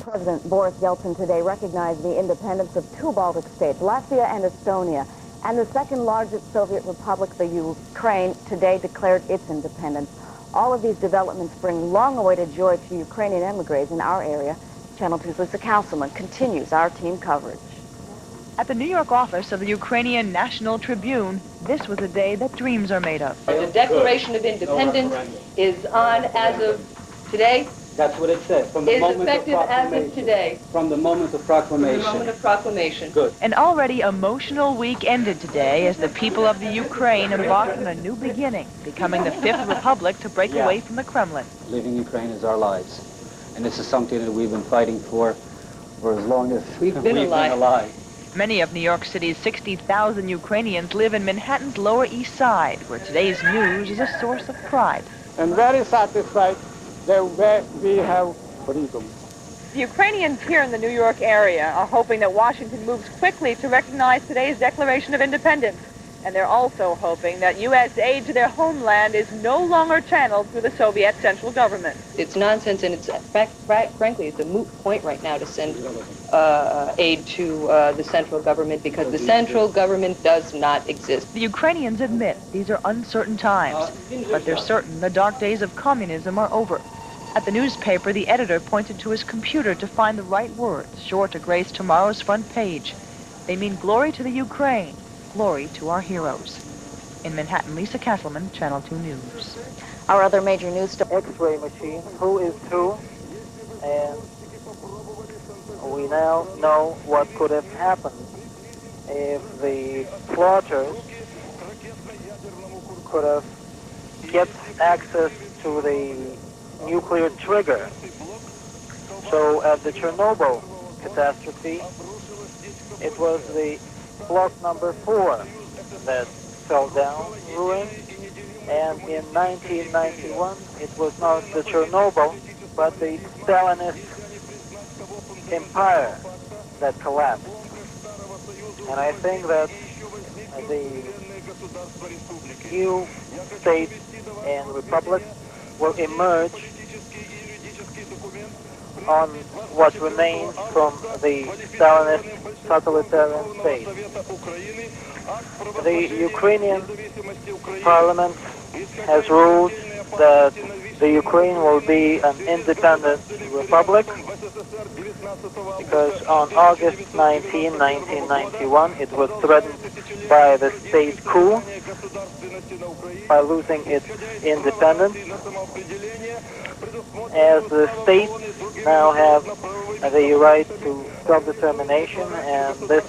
President Boris Yeltsin today recognized the independence of two Baltic states, Latvia and Estonia, and the second largest Soviet republic, the Ukraine, today declared its independence. All of these developments bring long-awaited joy to Ukrainian emigres in our area. Channel 2's Lisa Councilman continues our team coverage. At the New York office of the Ukrainian National Tribune, this was a day that dreams are made of. The Declaration of Independence is on as of today. That's what it says. From the Is moment effective of as of today. From the moment of proclamation. From the moment of proclamation. Good. An already emotional week ended today as the people of the Ukraine embarked on a new beginning, becoming the fifth republic to break away from the Kremlin. Leaving Ukraine is our lives. And this is something that we've been fighting for as long as we've been alive. Many of New York City's 60,000 Ukrainians live in Manhattan's Lower East Side, where today's news is a source of pride. I'm very satisfied that we have freedom. The Ukrainians here in the New York area are hoping that Washington moves quickly to recognize today's Declaration of Independence. And they're also hoping that U.S. aid to their homeland is no longer channeled through the Soviet central government. It's nonsense, and it's frankly, it's a moot point right now to send aid to the central government because the central government does not exist. The Ukrainians admit these are uncertain times, but they're certain the dark days of communism are over. At the newspaper, the editor pointed to his computer to find the right words, sure to grace tomorrow's front page. They mean glory to the Ukraine, glory to our heroes. In Manhattan, Lisa Castleman, Channel 2 News. Our other major news story. X-ray machine, who is who, and we now know what could have happened if the plotters could have get access to the nuclear trigger. So at the Chernobyl catastrophe, it was the block number 4 that fell down, ruined, and in 1991 it was not the Chernobyl but the Stalinist empire that collapsed. And I think that the new states and republics will emerge on what remains from the Stalinist totalitarian state. The Ukrainian parliament has ruled that the Ukraine will be an independent republic because on August 19, 1991, it was threatened by the state coup by losing its independence. As the states now have the right to self-determination, and this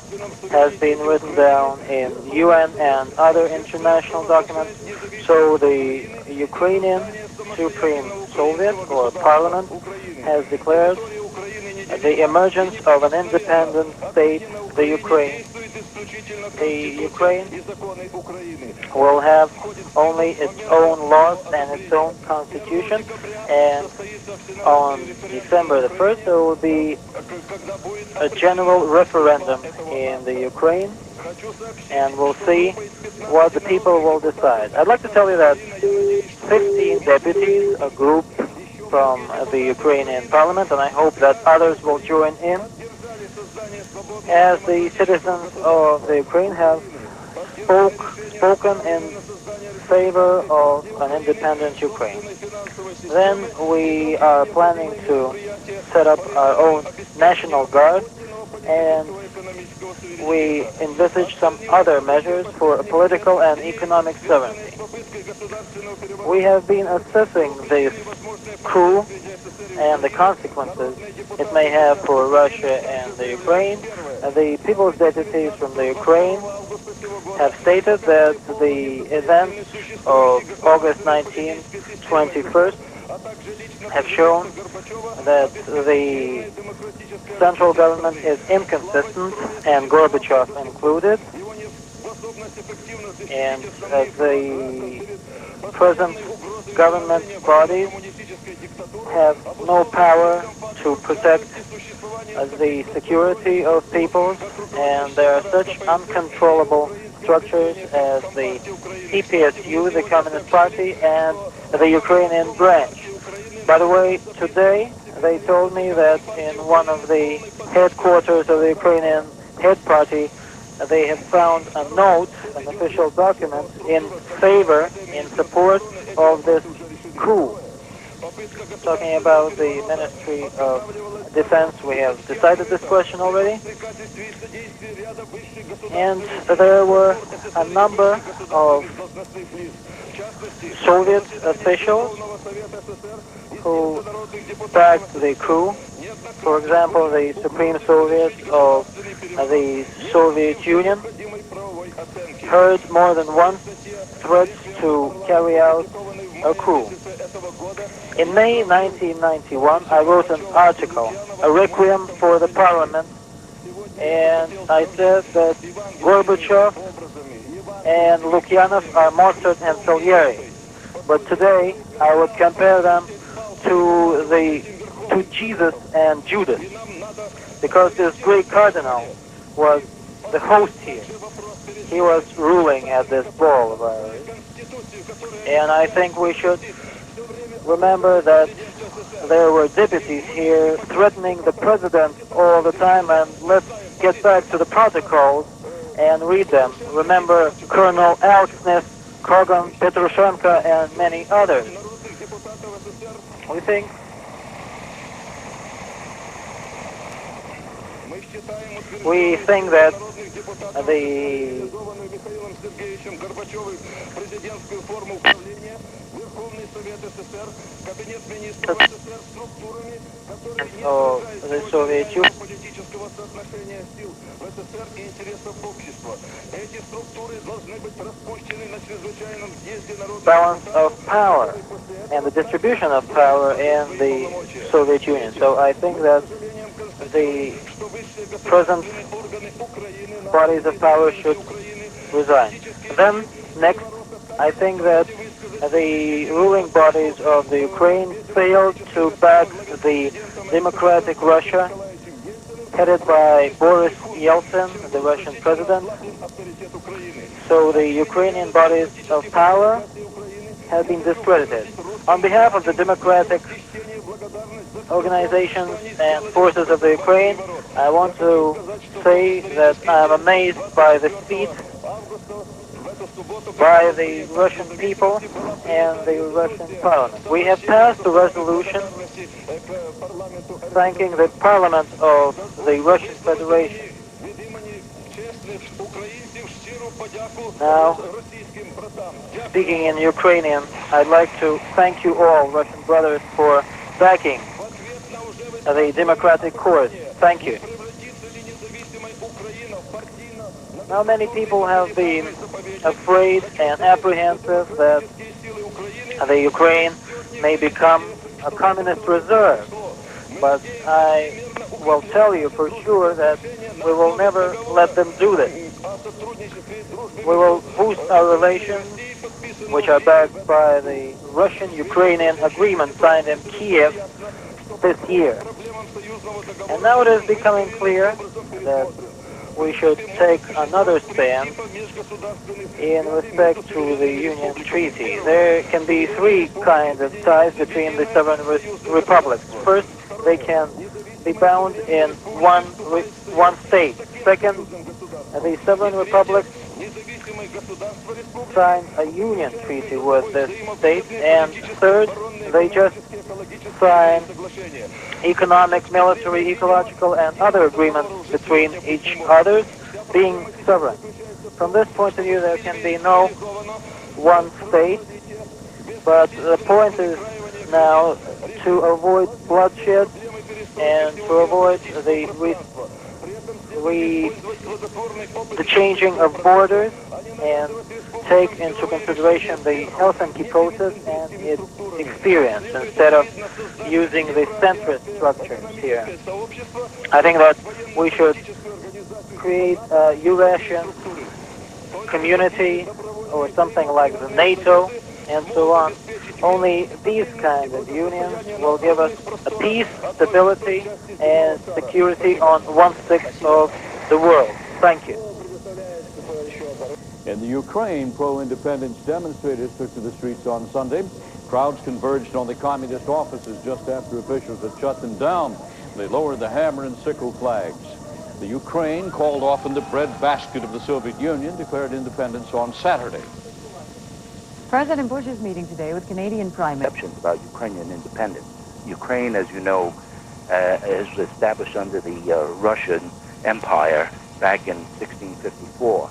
has been written down in UN and other international documents, so the Ukrainian Supreme Soviet, or Parliament, has declared the emergence of an independent state, the Ukraine. The Ukraine will have only its own laws and its own constitution, and on December the 1st there will be a general referendum in the Ukraine, and we'll see what the people will decide. I'd like to tell you that 15 deputies, a group from the Ukrainian parliament, and I hope that others will join in, as the citizens of the Ukraine have spoken in favor of an independent Ukraine. Then we are planning to set up our own National Guard, and we envisage some other measures for political and economic sovereignty. We have been assessing this coup and the consequences it may have for Russia and the Ukraine. The people's deputies from the Ukraine have stated that the events of August 19, 21st have shown that the central government is inconsistent, and Gorbachev included, and the present government bodies have no power to protect the security of peoples, and there are such uncontrollable structures as the EPSU, the Communist Party, and the Ukrainian branch. By the way, today they told me that in one of the headquarters of the Ukrainian head party, they have found a note, an official document, in support of this coup. Talking about the Ministry of Defense, we have decided this question already. And there were a number of Soviet officials who backed the coup. For example, the Supreme Soviet of the Soviet Union heard more than one threat to carry out a coup. In May 1991, I wrote an article, a requiem for the parliament, and I said that Gorbachev and Lukyanov are Mozart and Salieri. But today, I would compare them to Jesus and Judas, because this great cardinal was the host here. He was ruling at this ball of ours. And I think we should remember that there were deputies here threatening the president all the time, and let's get back to the protocols and read them. Remember Colonel Alksness, Kogan, Petrushenko, and many others. We think that the of the Soviet Union balance of power and the distribution of power in the Soviet Union. So I think that the present bodies of power should resign. Then, next, I think that the ruling bodies of the Ukraine failed to back the democratic Russia, headed by Boris Yeltsin, the Russian president. So the Ukrainian bodies of power have been discredited. On behalf of the democratic organizations and forces of the Ukraine, I want to say that I am amazed by the speed by the Russian people and the Russian parliament. We have passed a resolution thanking the parliament of the Russian Federation. Now, speaking in Ukrainian, I'd like to thank you all, Russian brothers, for backing the democratic course. Thank you. Now, many people have been afraid and apprehensive that the Ukraine may become a communist reserve. But I will tell you for sure that we will never let them do this. We will boost our relations, which are backed by the Russian-Ukrainian agreement signed in Kiev this year. And now it is becoming clear that we should take another stand in respect to the Union Treaty. There can be three kinds of ties between the sovereign republics. First, they can be bound in one state. Second, the sovereign republics sign a union treaty with this state. And third, they just sign economic, military, ecological, and other agreements between each other, being sovereign. From this point of view, there can be no one state, but the point is now to avoid bloodshed and to avoid the changing of borders, and take into consideration the Helsinki process and its experience instead of using the centrist structures here. I think that we should create a Eurasian community or something like the NATO and so on. Only these kinds of unions will give us a peace, stability, and security on 1/6 of the world. Thank you. In the Ukraine, pro-independence demonstrators took to the streets on Sunday. Crowds converged on the communist offices just after officials had shut them down. They lowered the hammer and sickle flags. The Ukraine, called often the breadbasket of the Soviet Union, declared independence on Saturday. President Bush's meeting today with Canadian Prime Minister. About Ukrainian independence. Ukraine, as you know, is established under the Russian Empire back in 1654.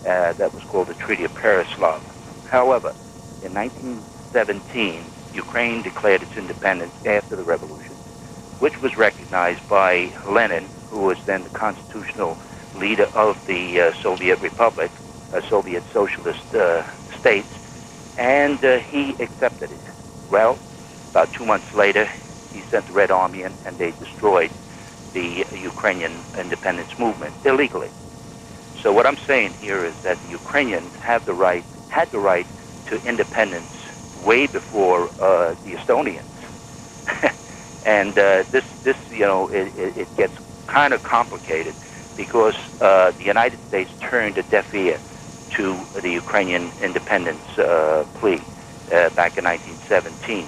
That was called the Treaty of Pereslav. However, in 1917, Ukraine declared its independence after the revolution, which was recognized by Lenin, who was then the constitutional leader of the Soviet Republic, Soviet Socialist states, and he accepted it. Well, about 2 months later, he sent the Red Army in, and they destroyed the Ukrainian independence movement illegally. So what I'm saying here is that the Ukrainians had the right to independence way before the Estonians. And this, you know, it gets kind of complicated because the United States turned a deaf ear to the Ukrainian independence plea back in 1917.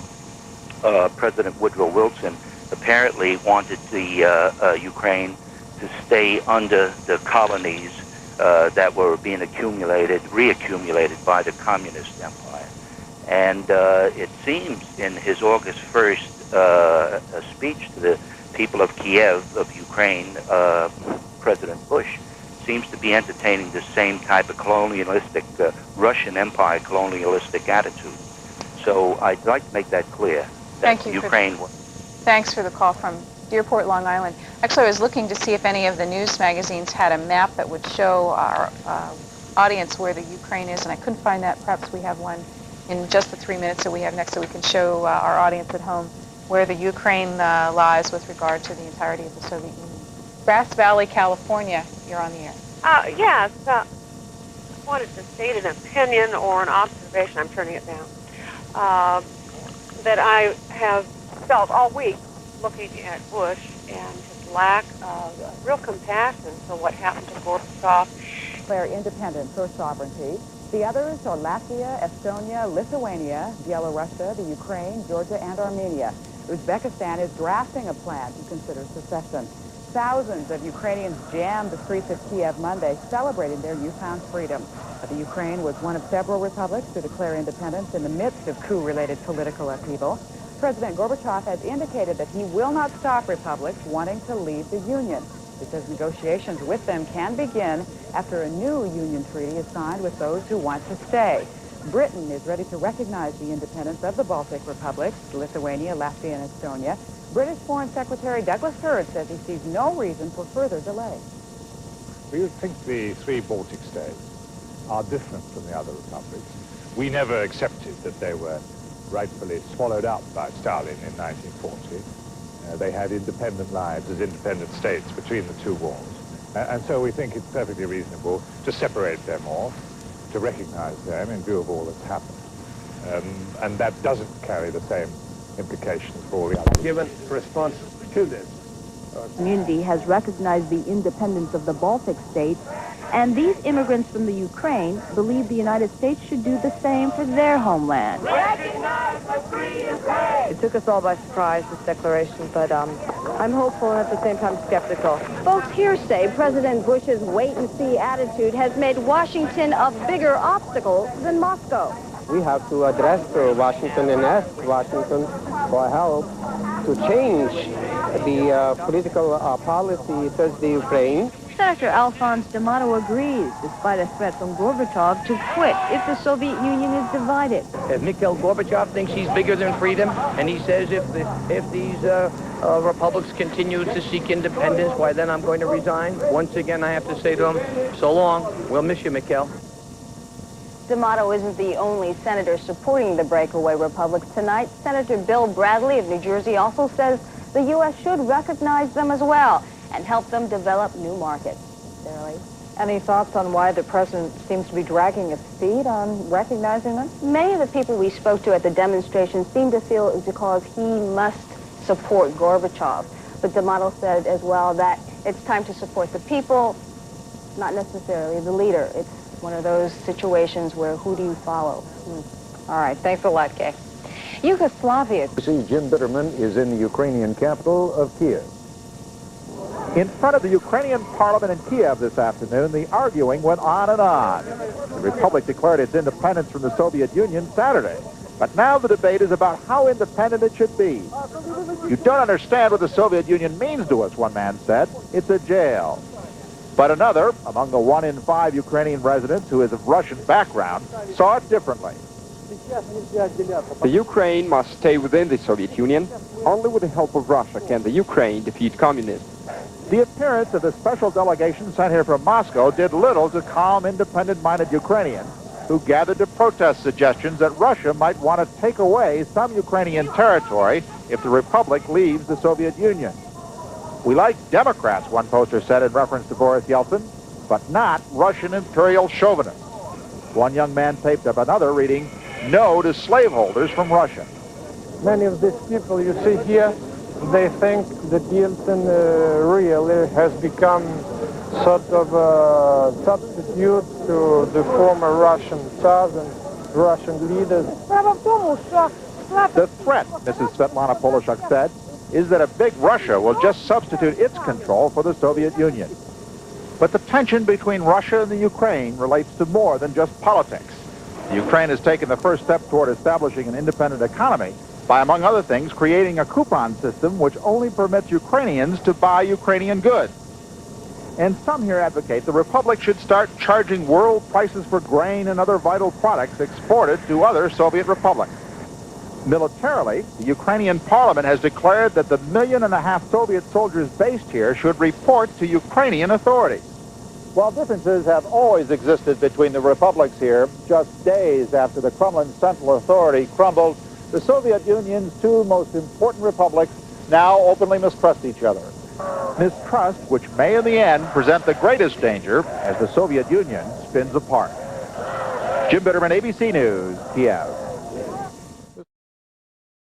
President Woodrow Wilson apparently wanted the Ukraine to stay under the colonies that were being reaccumulated by the communist empire. And it seems in his August 1st speech to the people of Kiev, of Ukraine, President Bush seems to be entertaining the same type of colonialistic, Russian Empire colonialistic attitude. So I'd like to make that clear. Thank you. Ukraine. Thanks for the call from Dearport, Long Island. Actually, I was looking to see if any of the news magazines had a map that would show our audience where the Ukraine is, and I couldn't find that. Perhaps we have one in just the 3 minutes that we have next, so we can show our audience at home where the Ukraine lies with regard to the entirety of the Soviet Union. Grass Valley, California, you're on the air. Yes, I wanted to state an opinion or an observation, I'm turning it down, that I have felt all week looking at Bush and his lack of real compassion for what happened to Gorbachev. Declare independence or sovereignty. The others are Latvia, Estonia, Lithuania, Belarusia, the Ukraine, Georgia, and Armenia. Uzbekistan is drafting a plan to consider secession. Thousands of Ukrainians jammed the streets of Kiev Monday, celebrating their newfound freedom. But the Ukraine was one of several republics to declare independence in the midst of coup-related political upheaval. President Gorbachev has indicated that he will not stop republics wanting to leave the Union. He says negotiations with them can begin after a new Union treaty is signed with those who want to stay. Britain is ready to recognize the independence of the Baltic republics, Lithuania, Latvia, and Estonia. British Foreign Secretary Douglas Hurd says he sees no reason for further delay. We think the three Baltic states are different from the other republics. We never accepted that they were rightfully swallowed up by Stalin in 1940. They had independent lives as independent states between the two wars. And so we think it's perfectly reasonable to separate them off, to recognize them in view of all that's happened. And that doesn't carry the same implications for all the others. Given response to this. Community has recognized the independence of the Baltic states, and these immigrants from the Ukraine believe the United States should do the same for their homeland. It took us all by surprise, this declaration, but I'm hopeful and at the same time skeptical. Folks here say President Bush's wait-and-see attitude has made Washington a bigger obstacle than Moscow. We have to address Washington and ask Washington for help to change the political policy towards the Ukraine. Senator Alphonse D'Amato agrees, despite a threat from Gorbachev to quit if the Soviet Union is divided. Mikhail Gorbachev thinks he's bigger than freedom, and he says if these republics continue to seek independence, why then I'm going to resign. Once again, I have to say to him, so long. We'll miss you, Mikhail. D'Amato isn't the only senator supporting the breakaway republics tonight. Senator Bill Bradley of New Jersey also says the U.S. should recognize them as well and help them develop new markets. Shirley? Any thoughts on why the president seems to be dragging his feet on recognizing them? Many of the people we spoke to at the demonstration seem to feel it's because he must support Gorbachev. But D'Amato said as well that it's time to support the people, not necessarily the leader. It's one of those situations where who do you follow? All right, thanks a lot, Kay. Yugoslavia. Jim Bitterman is in the Ukrainian capital of Kiev. In front of the Ukrainian parliament in Kiev this afternoon, the arguing went on and on. The republic declared its independence from the Soviet Union Saturday. But now the debate is about how independent it should be. You don't understand what the Soviet Union means to us, one man said. It's a jail. But another, among the 1 in 5 Ukrainian residents who is of Russian background, saw it differently. The Ukraine must stay within the Soviet Union. Only with the help of Russia can the Ukraine defeat communism. The appearance of the special delegation sent here from Moscow did little to calm independent-minded Ukrainians who gathered to protest suggestions that Russia might want to take away some Ukrainian territory if the republic leaves the Soviet Union. We like Democrats, one poster said in reference to Boris Yeltsin, but not Russian imperial chauvinists. One young man taped up another reading, "No to slaveholders from Russia." Many of these people you see here, they think that Yeltsin really has become sort of a substitute to the former Russian Tsars and Russian leaders. The threat, Mrs. Svetlana Polishuk said, is that a big Russia will just substitute its control for the Soviet Union. But the tension between Russia and the Ukraine relates to more than just politics. The Ukraine has taken the first step toward establishing an independent economy by, among other things, creating a coupon system which only permits Ukrainians to buy Ukrainian goods. And some here advocate the republic should start charging world prices for grain and other vital products exported to other Soviet republics. Militarily, the Ukrainian parliament has declared that the 1.5 million Soviet soldiers based here should report to Ukrainian authorities. While differences have always existed between the republics here, just days after the Kremlin's central authority crumbled, the Soviet Union's 2 most important republics now openly mistrust each other. Mistrust which may in the end present the greatest danger as the Soviet Union spins apart. Jim Bitterman, ABC News, Kiev.